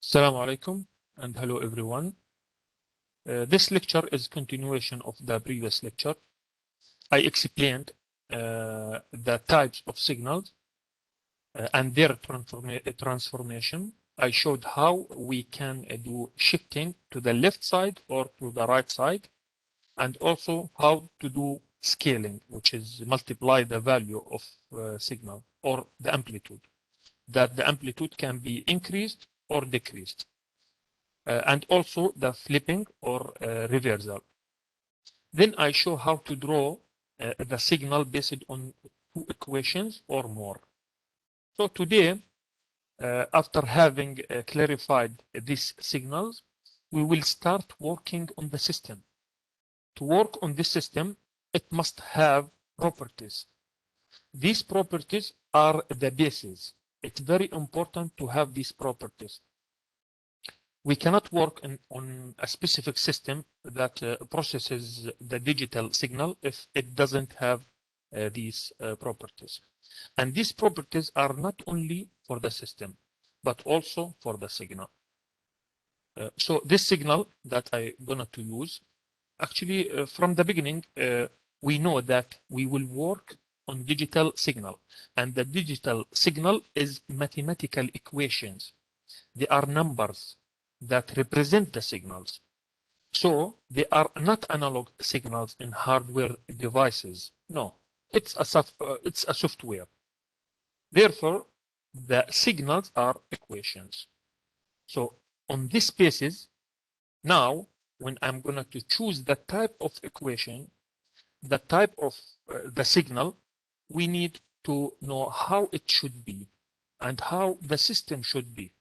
Assalamu alaikum and hello everyone. This lecture is continuation of the previous lecture. I explained the types of signals and their transformation. I showed how we can do shifting to the left side or to the right side, and also how to do scaling, which is multiply the value of signal or the amplitude, that the amplitude can be increased or decreased. And also the flipping or reversal. Then I show how to draw the signal based on two equations or more. So today, after having clarified these signals, we will start working on the system. To work on this system, it must have properties. These properties are the basis. It's very important to have these properties. We cannot work on a specific system that processes the digital signal if it doesn't have these properties. And these properties are not only for the system, but also for the signal. So this signal that I'm going to use, actually from the beginning, we know that we will work on digital signal. And the digital signal is mathematical equations. They are numbers that represent the signals. So they are not analog signals in hardware devices. No, it's a software. Therefore, the signals are equations. So on this basis, now when I'm going to choose the type of equation, the type of the signal, we need to know how it should be and how the system should be.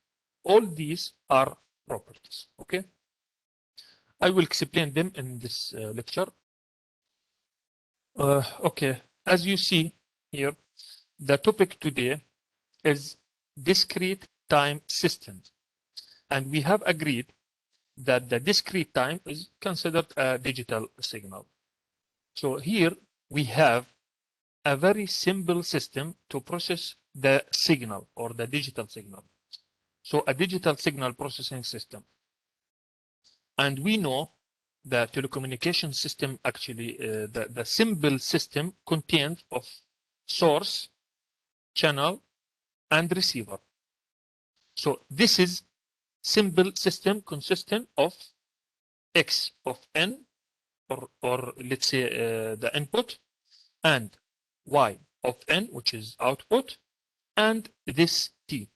All these are properties. Okay, I will explain them in this lecture. Okay, as you see here, the topic today is discrete time systems, and we have agreed that the discrete time is considered a digital signal. So here we have a very simple system to process the signal or the digital signal. So a digital signal processing system. And we know the telecommunication system, actually, the simple system contains of source, channel, and receiver. So this is simple system consistent of X of N, or let's say the input, and Y of N, which is output, and this T.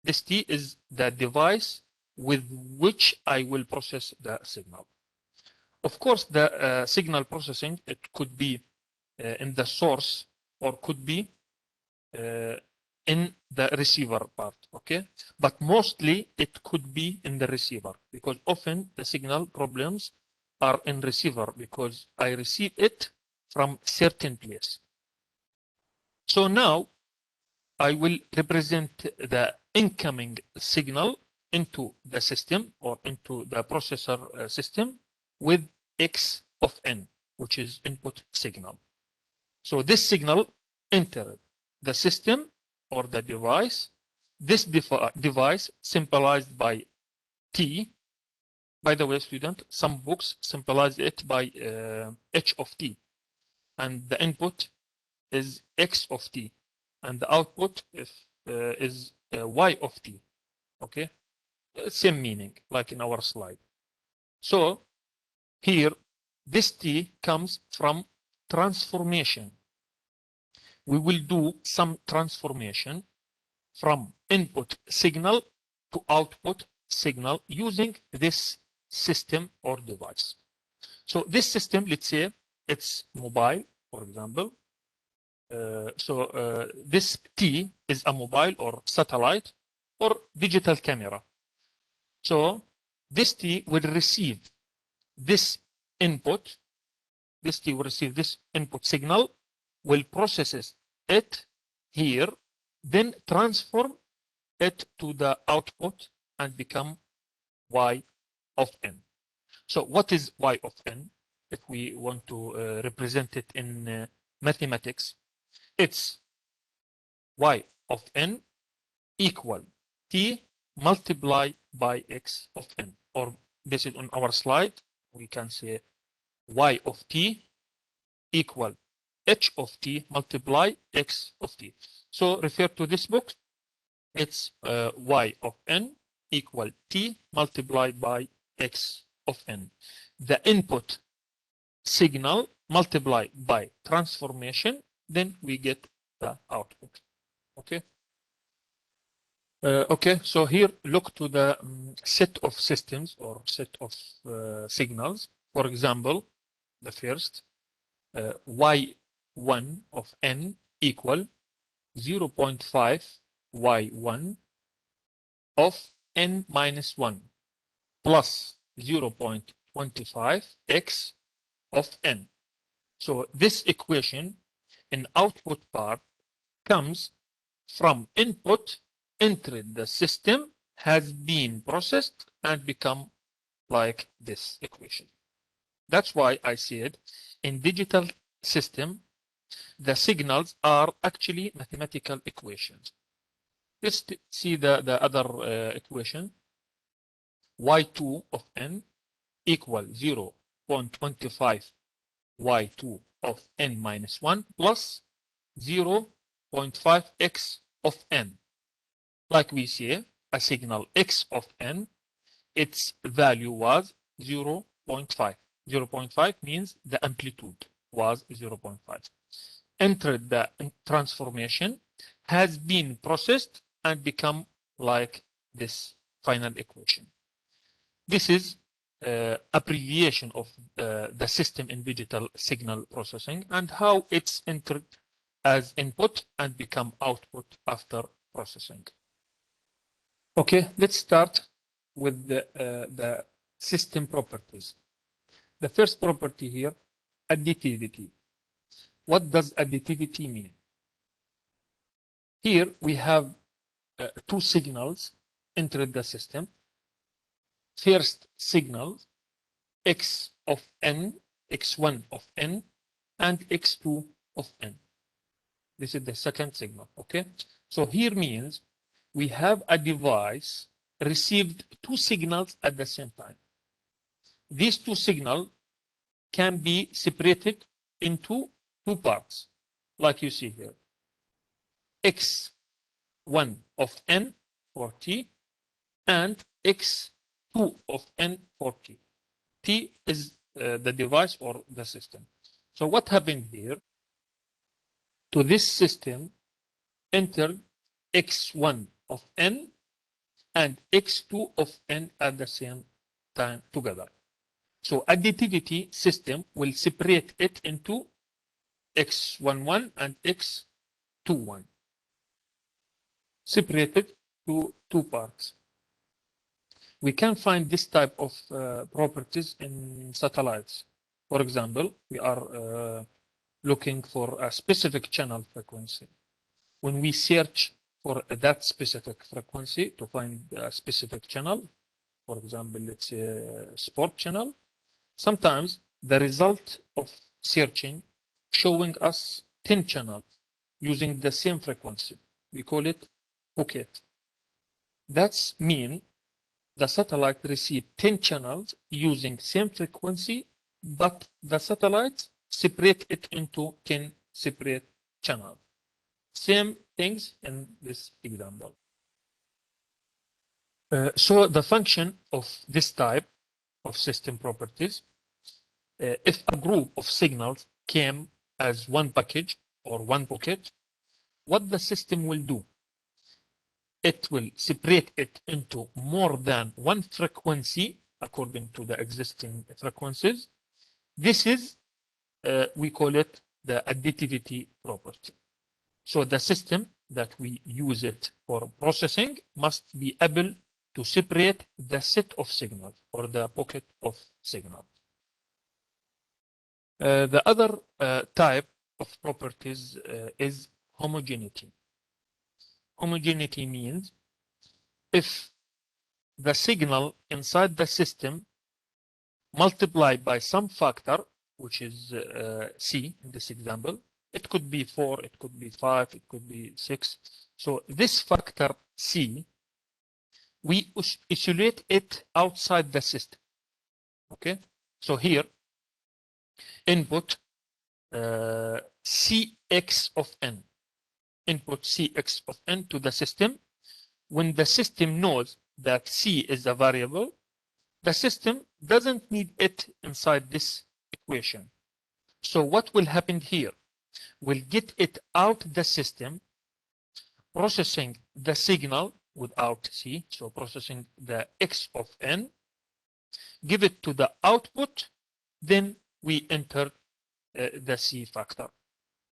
This T is the device with which I will process the signal. Of course, the signal processing, it could be in the source or could be in the receiver part, okay? But mostly it could be in the receiver, because often the signal problems are in receiver because I receive it from certain place. So now I will represent the incoming signal into the system or into the processor system with X of N, which is input signal. So this signal entered the system or the device. This device symbolized by T. By the way, student, some books symbolize it by H of T. And the input is X of T. And the output is Y of T. Okay? Same meaning, like in our slide. So here, this T comes from transformation. We will do some transformation from input signal to output signal using this system or device. So this system, let's say it's mobile, for example. This T is a mobile or satellite or digital camera. So this T will receive this input. This T will receive this input signal, will process it here, then transform it to the output and become Y of N. So what is Y of N? If we want to represent it in mathematics, it's Y of N equal T multiply by x of n. Or based on our slide, we can say y of t equal h of t multiply x of t. So refer to this book. It's y of n equal t multiplied by x of n. The input signal multiplied by transformation, then we get the output. Okay. Okay, so here look to the set of systems or set of signals. For example, the first y1 of n equal 0.5 y1 of n minus 1 plus 0.25 x of n. So this equation in output part comes from input entered the system has been processed and become like this equation. That's why I said in digital system, the signals are actually mathematical equations. Let's see the other equation. y2 of n equal 0.25 y2 of n minus 1 plus 0.5 x of n. Like we say, a signal x of n, its value was 0.5. 0.5 means the amplitude was 0.5. Entered the transformation, has been processed and become like this final equation. This is abbreviation of the system in digital signal processing and how it's entered as input and become output after processing. Okay, let's start with the system properties. The first property here, additivity. What does additivity mean? Here we have two signals entered the system. First signal, x of n, x1 of n, and x2 of n. This is the second signal, okay? So here means we have a device received two signals at the same time. These two signals can be separated into two parts, like you see here. x1 of n for t and x2 of n for t. T is the device or the system. So what happened here? To this system entered x1 of n and x2 of n at the same time together. So additivity system will separate it into x11 and x21. Separated to two parts. We can find this type of properties in satellites. For example, we are looking for a specific channel frequency. When we search for that specific frequency to find a specific channel, for example, let's say a sport channel, sometimes the result of searching showing us 10 channels using the same frequency. We call it bouquet. That's mean the satellite received 10 channels using same frequency, but the satellite separate it into 10 separate channels. Same things in this example. So the function of this type of system properties, if a group of signals came as one package or one bucket, what the system will do? It will separate it into more than one frequency according to the existing frequencies. This is, we call it the additivity property. So the system that we use it for processing must be able to separate the set of signals or the bucket of signals. The other type of properties is homogeneity. Homogeneity means if the signal inside the system multiplied by some factor, which is C in this example, it could be 4, it could be 5, it could be 6. So this factor C we isolate it outside the system. Okay, so here input Cx of n, input Cx of n to the system. When the system knows that C is a variable, the system doesn't need it inside this equation. So what will happen here? We'll get it out the system, processing the signal without C, so processing the X of n, give it to the output, then we enter the C factor.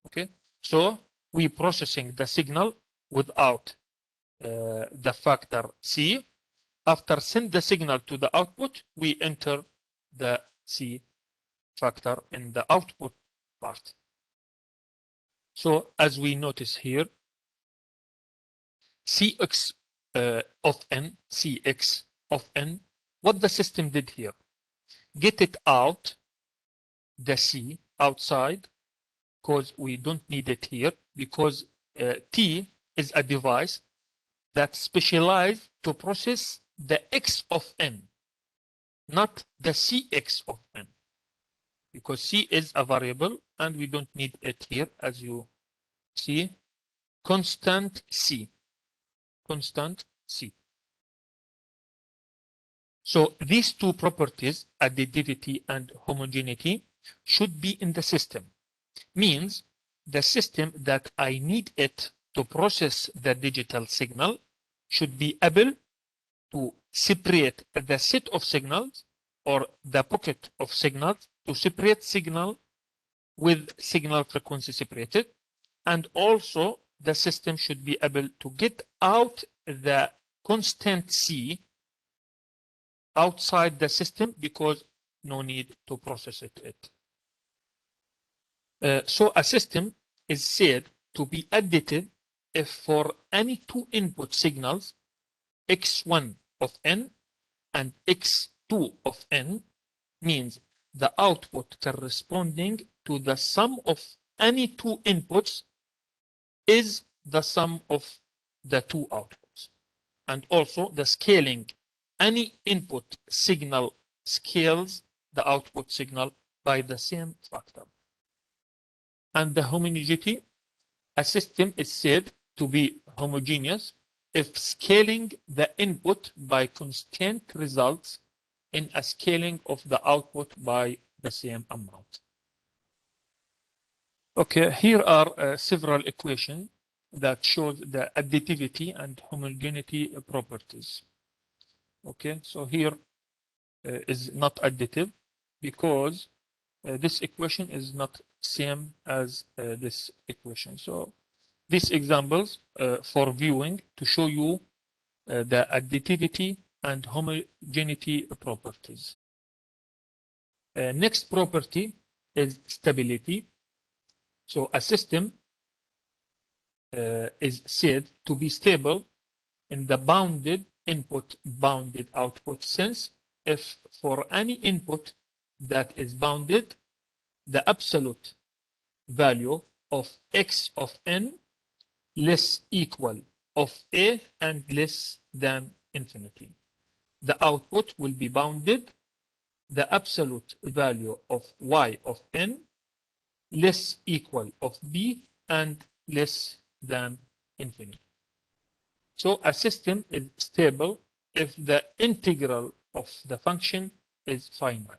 Okay, so we processing the signal without the factor C. After send the signal to the output, we enter the C factor in the output part. So as we notice here, Cx of n, Cx of n, what the system did here, get it out, the C outside, because we don't need it here, because T is a device that specialized to process the X of n, not the Cx of n, because C is a variable and we don't need it here. As you see, constant C, constant C. So these two properties, additivity and homogeneity, should be in the system. Means the system that I need it to process the digital signal should be able to separate the set of signals or the pocket of signals, to separate signal with signal frequency separated. And also the system should be able to get out the constant C outside the system because no need to process it. So a system is said to be additive if for any two input signals, x1 of n and x2 of n, means the output corresponding to the sum of any two inputs is the sum of the two outputs. And also the scaling, any input signal scales the output signal by the same factor. And the homogeneity, a system is said to be homogeneous if scaling the input by constant results in a scaling of the output by the same amount. Okay, here are several equations that shows the additivity and homogeneity properties. Okay, so here is not additive because this equation is not same as this equation. So these examples for viewing to show you the additivity and homogeneity properties. Next property is stability. So a system is said to be stable in the bounded input, bounded output sense if for any input that is bounded, the absolute value of x of n less equal of a and less than infinity. The output will be bounded, the absolute value of y of n less equal of b and less than infinity. So a system is stable if the integral of the function is finite.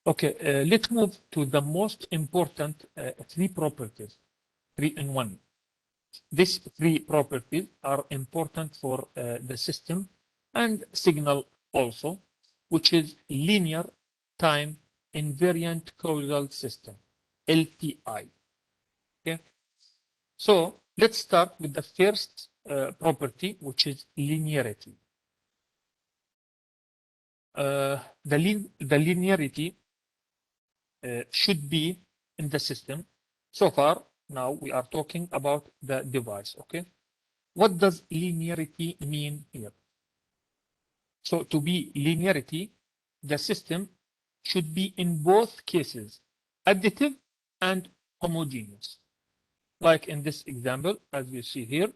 Okay, let's move to the most important three properties, 3 in 1. These three properties are important for the system and signal also, which is linear time invariant causal system, LTI. Okay, so let's start with the first property, which is linearity. The linearity should be in the system. So far, now we are talking about the device, okay? What does linearity mean here? So to be linearity, the system should be in both cases, additive and homogeneous. Like in this example, as you see here,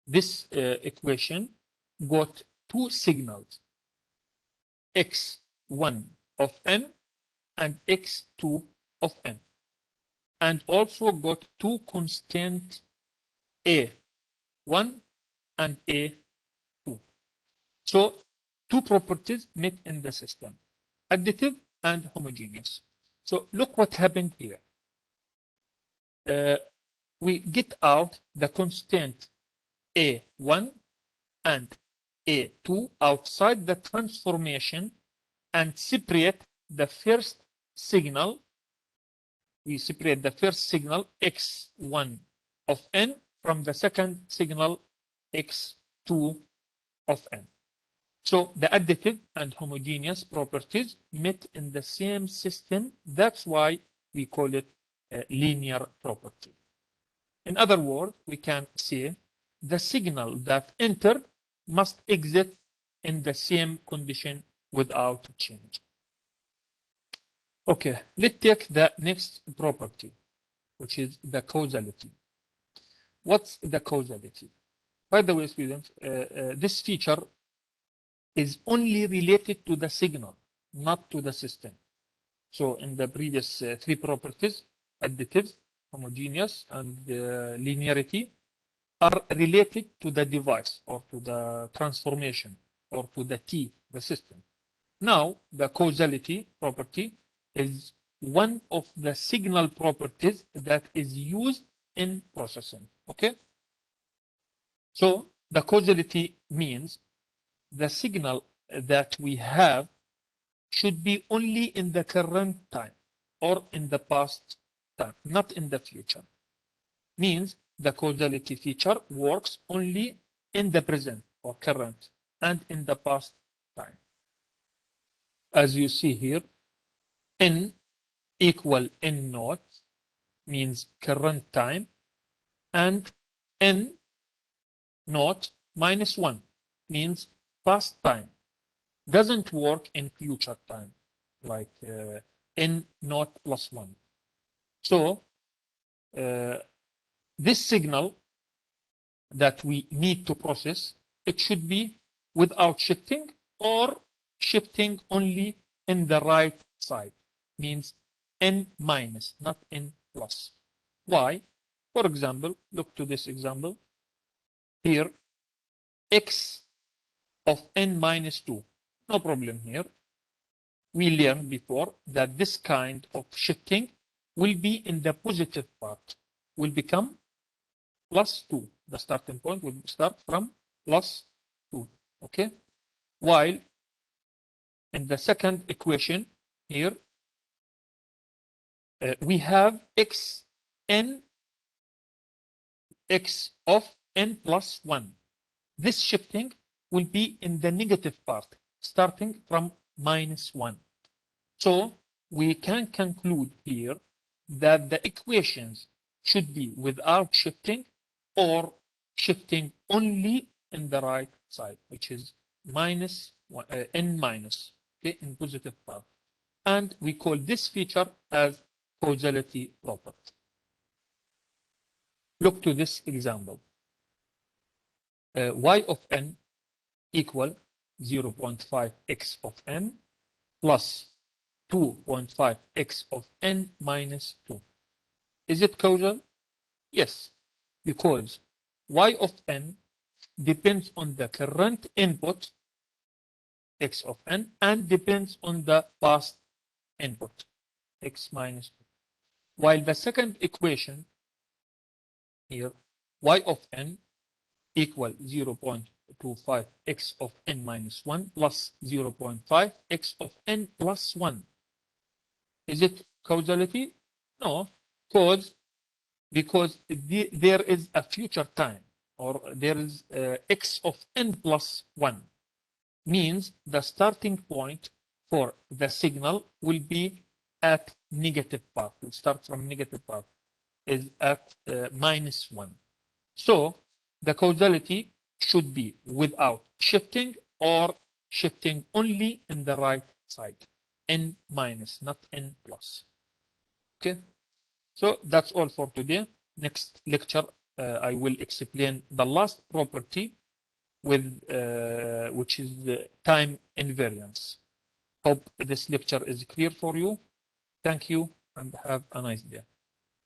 this equation got two signals, x1 of n and x2 of n, and also got two constants a1 and a2. So two properties met in the system, additive and homogeneous. So look what happened here. We get out the constant a1 and a2 outside the transformation and separate the first signal. We separate the first signal x1 of n from the second signal x2 of n. So the additive and homogeneous properties met in the same system. That's why we call it a linear property. In other words, we can say the signal that entered must exit in the same condition without change. Okay, let's take the next property, which is the causality. What's the causality? By the way, students, this feature is only related to the signal, not to the system. So in the previous three properties, additive, homogeneous, and linearity, are related to the device or to the transformation or to the T, the system. Now, the causality property is one of the signal properties that is used in processing. Okay? So the causality means the signal that we have should be only in the current time or in the past time, not in the future. Means the causality feature works only in the present or current and in the past time. As you see here, n equal n naught means current time, and n naught minus 1 means past time. Doesn't work in future time, like n naught plus 1. So this signal that we need to process, it should be without shifting or shifting only in the right side, means n minus, not n plus. Why? For example, look to this example. Here, x of n minus 2. No problem here. We learned before that this kind of shifting will be in the positive part, will become plus 2. The starting point will start from plus 2. Okay? While in the second equation here, we have x of n plus 1. This shifting will be in the negative part, starting from minus 1. So we can conclude here that the equations should be without shifting or shifting only in the right side, which is minus n minus, okay, in positive part. And we call this feature as causality property. Look to this example. Y of n equal 0.5x of n plus 2.5x of n minus 2. Is it causal? Yes, because y of n depends on the current input, x of n, and depends on the past input, x minus 2. While the second equation here, y of n equal 0.25x of n minus 1 plus 0.5x of n plus 1. Is it causality? No, because there is a future time, or there is x of n plus 1, means the starting point for the signal will be at negative part. Will start from negative part, is at minus 1. So the causality should be without shifting or shifting only in the right side, n minus, not n plus. Okay, so that's all for today. Next lecture I will explain the last property with which is the time invariance. Hope this lecture is clear for you. Thank you and have a nice day.